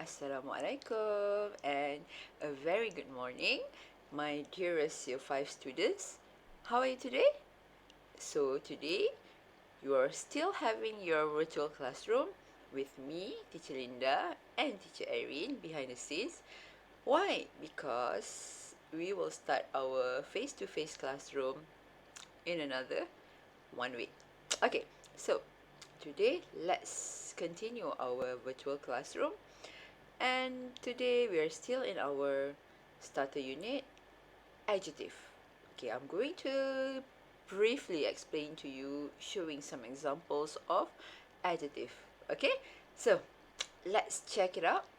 Assalamualaikum and a very good morning, my dearest Year 5 students. How are you today? So today, you are still having your virtual classroom with me, Teacher Linda, and Teacher Erin behind the scenes. Why? Because we will start our face-to-face classroom in another 1 week. Okay, so today let's continue our virtual classroom. And today we are still in our starter unit, adjective. Okay, I'm going to briefly explain to you, showing some examples of adjective. Okay, so let's check it out,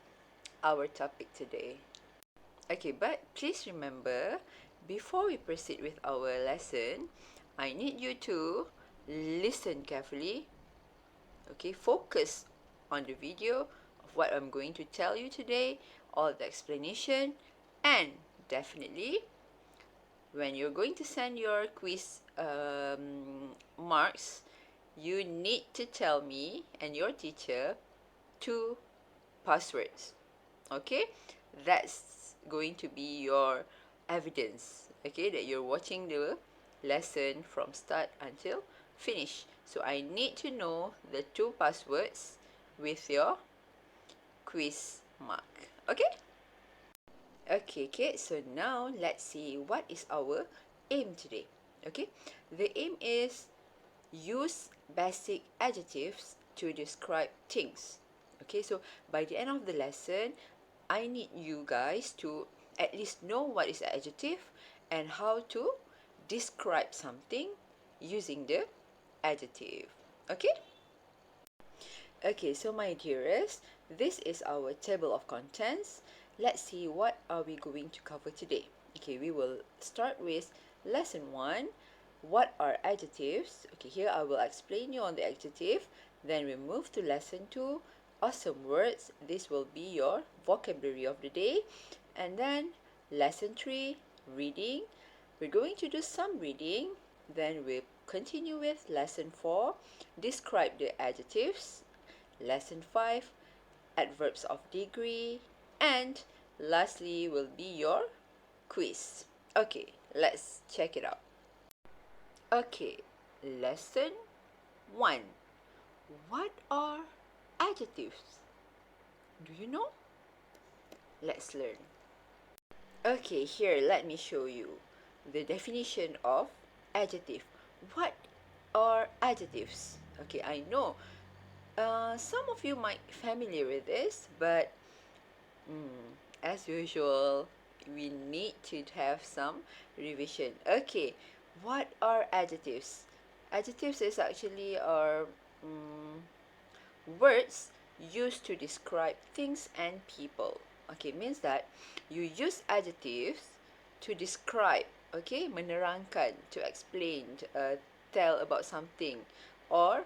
our topic today. Okay, but please remember, before we proceed with our lesson, I need you to listen carefully. Okay, focus on the video of what I'm going to tell you today, all the explanation, and definitely when you're going to send your quiz marks, you need to tell me and your teacher 2 passwords. Okay, that's going to be your evidence, okay, that you're watching the lesson from start until finish. So I need to know the 2 passwords with your quiz mark. Okay, okay, so now let's see what is our aim today. Okay, the aim is use basic adjectives to describe things. Okay, so by the end of the lesson, I need you guys to at least know what is an adjective and how to describe something using the adjective. Okay? Okay, so my dearest, this is our table of contents. Let's see what are we going to cover today. Okay, we will start with lesson 1. What are adjectives? Okay, here I will explain you on the adjective. Then we move to lesson 2. Awesome words. This will be your vocabulary of the day. And then lesson 3, reading. We're going to do some reading. Then we'll continue with lesson 4, describe the adjectives. Lesson 5, adverbs of degree. And lastly will be your quiz. Okay, let's check it out. Okay, lesson 1. What are adjectives? Do you know? Let's learn. Okay, here, let me show you the definition of adjective. What are adjectives? Okay, I know some of you might be familiar with this, but as usual, we need to have some revision. Okay, what are adjectives? Adjectives is actually our words used to describe things and people. Okay, means that you use adjectives to describe, okay, menerangkan, to explain, tell about something or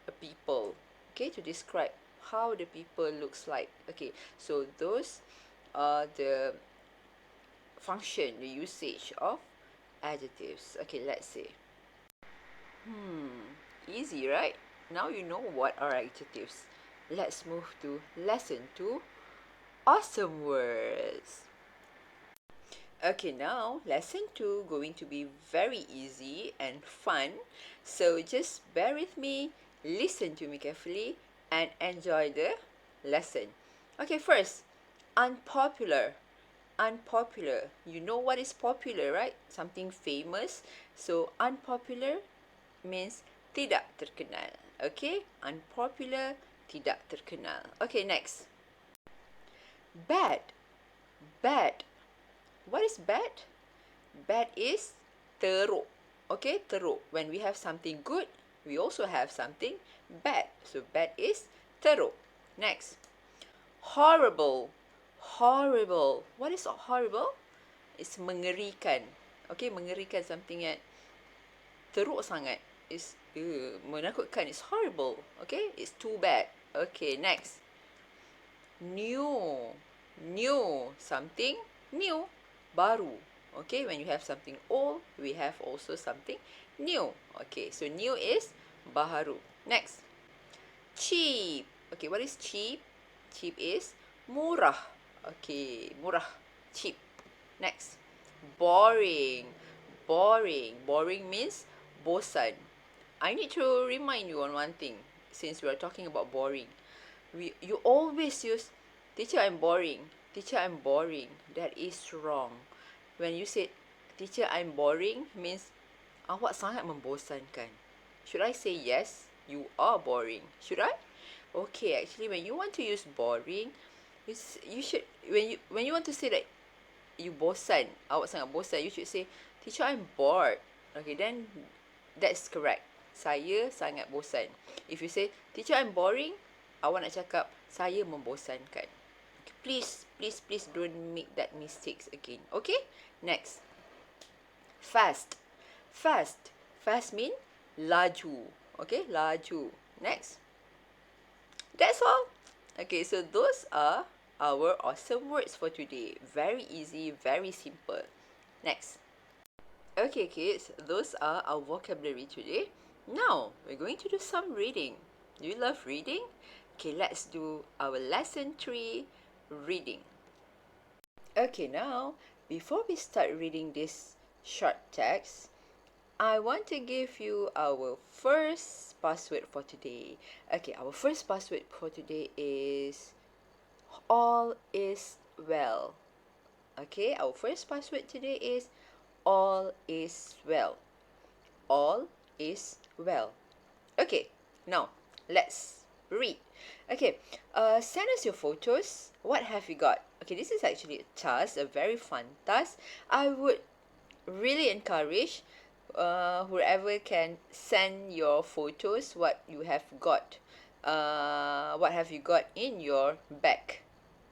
a people, okay, to describe how the people looks like. Okay, so those are the function, the usage of adjectives. Okay, let's see. Easy, right? Now you know what are adjectives. Let's move to lesson 2, awesome words. Okay, now lesson 2 going to be very easy and fun. So just bear with me, listen to me carefully, and enjoy the lesson. Okay, first, unpopular. Unpopular. You know what is popular, right? Something famous. So unpopular means tidak terkenal. Okay, unpopular, tidak terkenal. Okay, next. Bad. Bad. What is bad? Bad is teruk. Okay, teruk. When we have something good, we also have something bad. So bad is teruk. Next. Horrible. Horrible. What is horrible? It's mengerikan. Okay, mengerikan, something that teruk sangat. It's menakutkan. It's horrible. Okay, it's too bad. Okay, next. New. New. Something new. Baru. Okay, when you have something old, we have also something new. Okay, so new is baharu. Next. Cheap. Okay, what is cheap? Cheap is Murah. Okay, murah. Cheap. Next. Boring. Boring. Boring means bosan. I need to remind you on one thing since we are talking about boring. You always use teacher I'm boring. Teacher I'm boring. That is wrong. When you say teacher I'm boring means awak sangat membosankan. Should I say yes? You are boring. Should I? Okay, actually when you want to use boring, you should when you want to say that you bosan, awak sangat bosan, you should say teacher I'm bored. Okay, then that's correct. Saya sangat bosan. If you say teacher I'm boring, awak nak cakap saya membosankan. Okay, please don't make that mistakes again. Okay? Next. Fast. Fast. Fast mean laju. Okay? Laju. Next. That's all. Okay, so those are our awesome words for today. Very easy, very simple. Next. Okay, kids, those are our vocabulary today. Now, we're going to do some reading. Do you love reading? Okay, let's do our lesson 3, reading. Okay, now, before we start reading this short text, I want to give you our first password for today. Okay, our first password for today is all is well. Okay, our first password today is all is well. All is well. Okay, now let's read. Okay, send us your photos. What have you got? Okay, this is actually a task, a very fun task. I would really encourage whoever can send your photos what you have got. What have you got in your bag?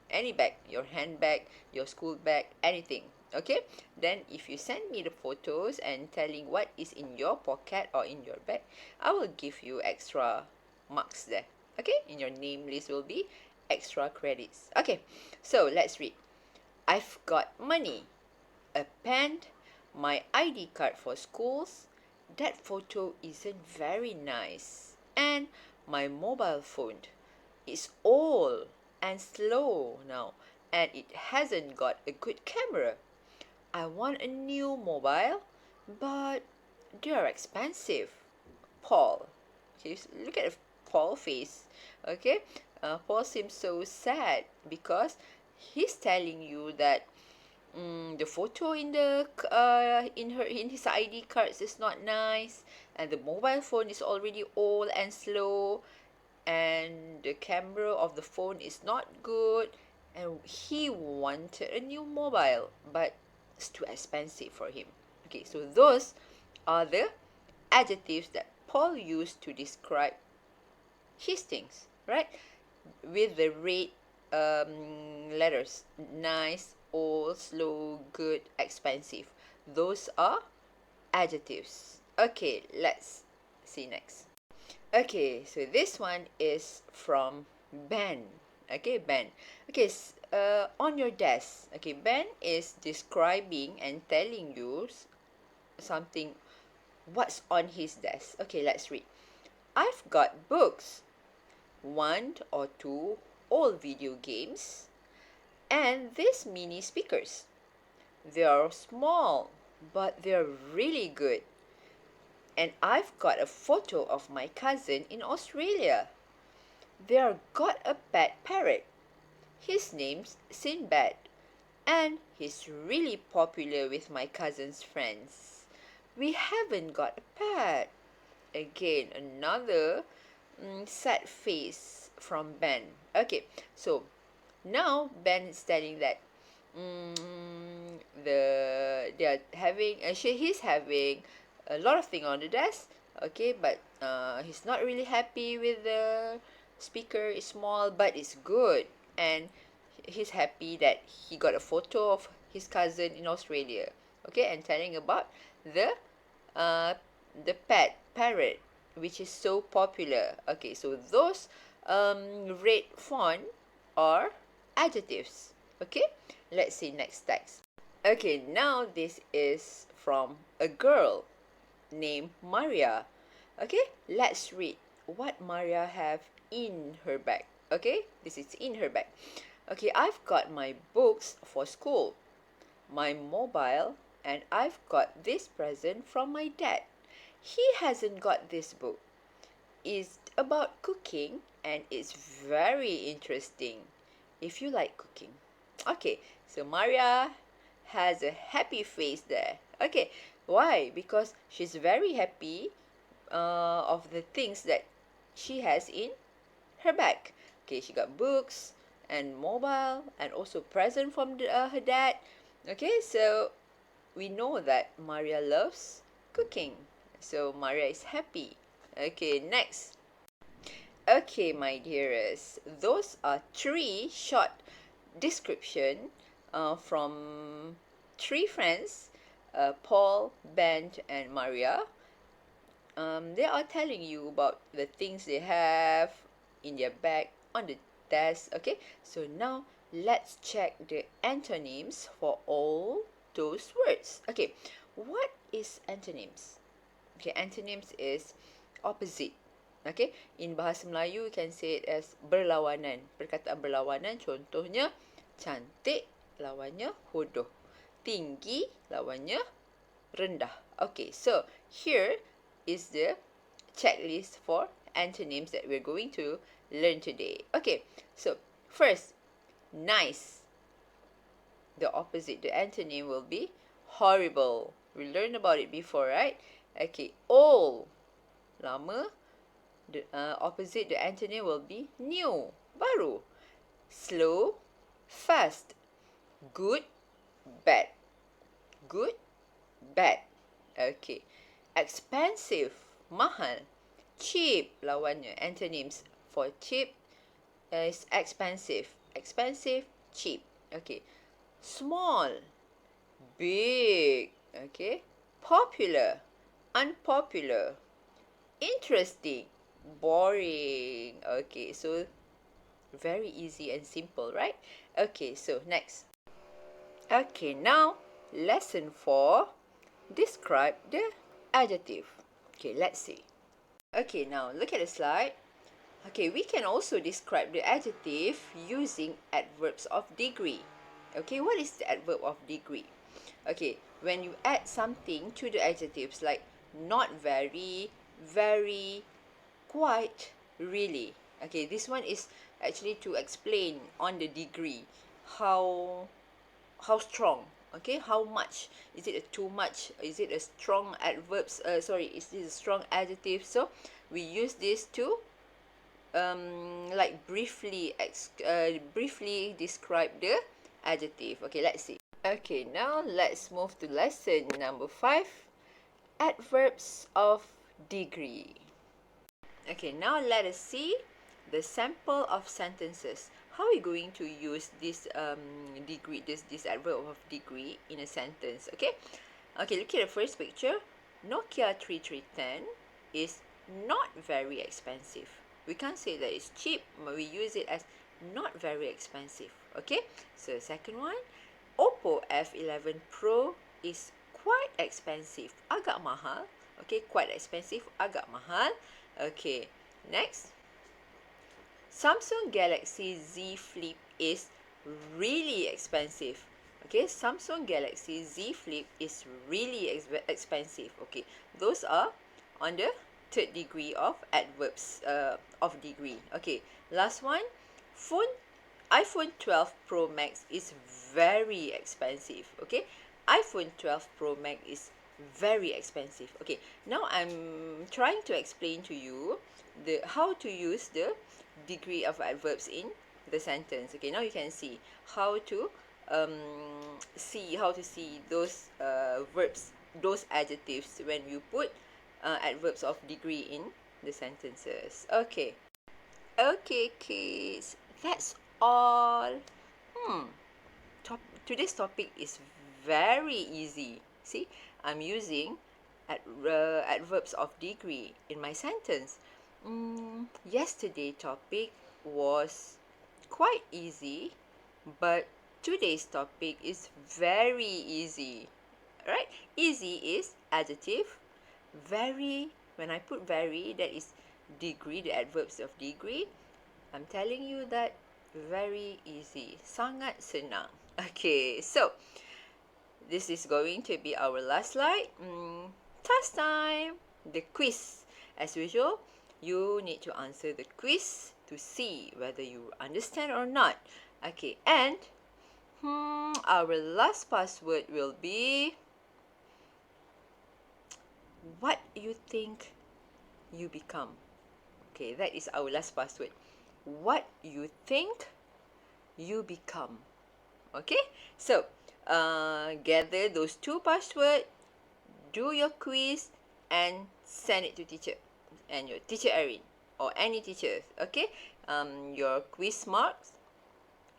Any bag, your handbag, your school bag, anything. Okay, then if you send me the photos and telling what is in your pocket or in your bag, I will give you extra marks there. Okay, in your name list will be extra credits. Okay, so let's read. I've got money, a pen, my ID card for schools. That photo isn't very nice. And my mobile phone is old and slow now, and it hasn't got a good camera. I want a new mobile, but they're expensive. Paul. Okay, look at Paul face. Okay, Paul seems so sad because he's telling you that the photo in the in his ID cards is not nice, and the mobile phone is already old and slow, and the camera of the phone is not good, and he wanted a new mobile, but it's too expensive for him. Okay, so those are the adjectives that Paul used to describe his things, right? With the red letters: nice, old, slow, good, expensive. Those are adjectives. Okay, let's see next. Okay, so this one is from Ben. Okay, Ben. Okay, on your desk. Okay, Ben is describing and telling you something, what's on his desk. Okay, let's read. I've got books, one or two old video games, and these mini speakers. They are small, but they're really good. And I've got a photo of my cousin in Australia. They've got a pet parrot. His name's Sinbad, and he's really popular with my cousin's friends. We haven't got a pet. Again, another sad face from Ben. Okay, so now Ben is telling that he's having a lot of things on the desk. Okay, but he's not really happy with the speaker. It's small, but it's good, and he's happy that he got a photo of his cousin in Australia. Okay, and telling about the uh, the pet parrot, which is so popular. Okay, so those red font are adjectives. Okay, let's see next text. Okay, now this is from a girl named Maria. Okay, let's read what Maria have in her bag. Okay, this is in her bag. Okay, I've got my books for school, my mobile, and I've got this present from my dad. He hasn't got this book. It's about cooking and it's very interesting if you like cooking. Okay, so Maria has a happy face there. Okay, why? Because she's very happy of the things that she has in her bag. Okay, she got books and mobile and also present from her dad. Okay, so we know that Maria loves cooking. So Maria is happy. Okay, next. Okay, my dearest, those are three short description from three friends, Paul, Ben, and Maria. They are telling you about the things they have in their bag on the desk. Okay, so now let's check the antonyms for all those words. Okay, what is antonyms? Okay, antonyms is opposite. Okay, in bahasa Melayu you can say it as berlawanan. Perkataan berlawanan contohnya cantik lawannya hodoh. Tinggi lawannya rendah. Okay, so here is the checklist for antonyms that we're going to learn today. Okay, so first, nice. The opposite, the antonym will be horrible. We learned about it before, right? Okay, old. Lama. The opposite, the antonym will be new. Baru. Slow. Fast. Good. Bad. Good. Bad. Okay. Expensive. Mahal. Cheap. Lawannya. Antonyms for cheap is expensive. Expensive. Cheap. Okay. Small. Big. Okay. Popular. Unpopular. Interesting. Boring. Okay, so very easy and simple, right? Okay, so next. Okay, now lesson 4. Describe the adjective. Okay, let's see. Okay, now look at the slide. Okay, we can also describe the adjective using adverbs of degree. Okay, what is the adverb of degree? Okay, when you add something to the adjectives like not very, very, quite, really. Okay, this one is actually to explain on the degree how strong. Okay, how much is it? A too much? Is it a strong adverbs? Is this a strong adjective? So we use this to like briefly describe the adjective. Okay, let's see. Okay, now let's move to lesson number 5. Adverbs of degree. Okay, now let us see the sample of sentences. How are we going to use this degree, this adverb of degree in a sentence? Okay, look at the first picture. Nokia 3310 is not very expensive. We can't say that it's cheap, but we use it as not very expensive. Okay, so the second one, Oppo F11 Pro is quite expensive, agak mahal. Okay, quite expensive, agak mahal. Okay, next. Samsung Galaxy Z Flip is really expensive. Okay, Samsung Galaxy Z Flip is really expensive. Okay, those are on the third degree of adverbs of degree. Okay, last one. iPhone 12 Pro Max is very expensive. Okay, iPhone 12 Pro Max is very expensive. Okay, now I'm trying to explain to you how to use the degree of adverbs in the sentence. Okay, now you can see how to see those verbs, those adjectives when you put adverbs of degree in the sentences. Okay, kids, that's all. Today's topic is very easy. See, I'm using adverbs of degree in my sentence. Yesterday topic was quite easy, but today's topic is very easy. Right? Easy is adjective. Very, when I put very, that is degree, the adverbs of degree. I'm telling you that Very easy. Sangat senang. Okay, so this is going to be our last slide. Task time. The quiz. As usual, you need to answer the quiz to see whether you understand or not. Okay, and our last password will be what you think you become. Okay, that is our last password. What you think you become. Okay, so gather those two passwords, do your quiz, and send it to teacher and your teacher Erin or any teachers. Okay, your quiz marks,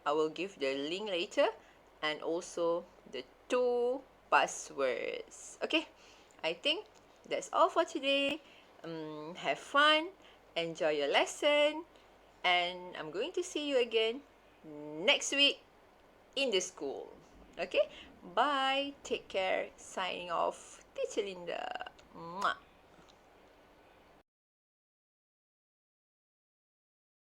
I will give the link later, and also the two passwords. Okay, I think that's all for today. Have fun, enjoy your lesson, and I'm going to see you again next week in the school. Okay, bye, take care, signing off, Teacher Linda. Mwah.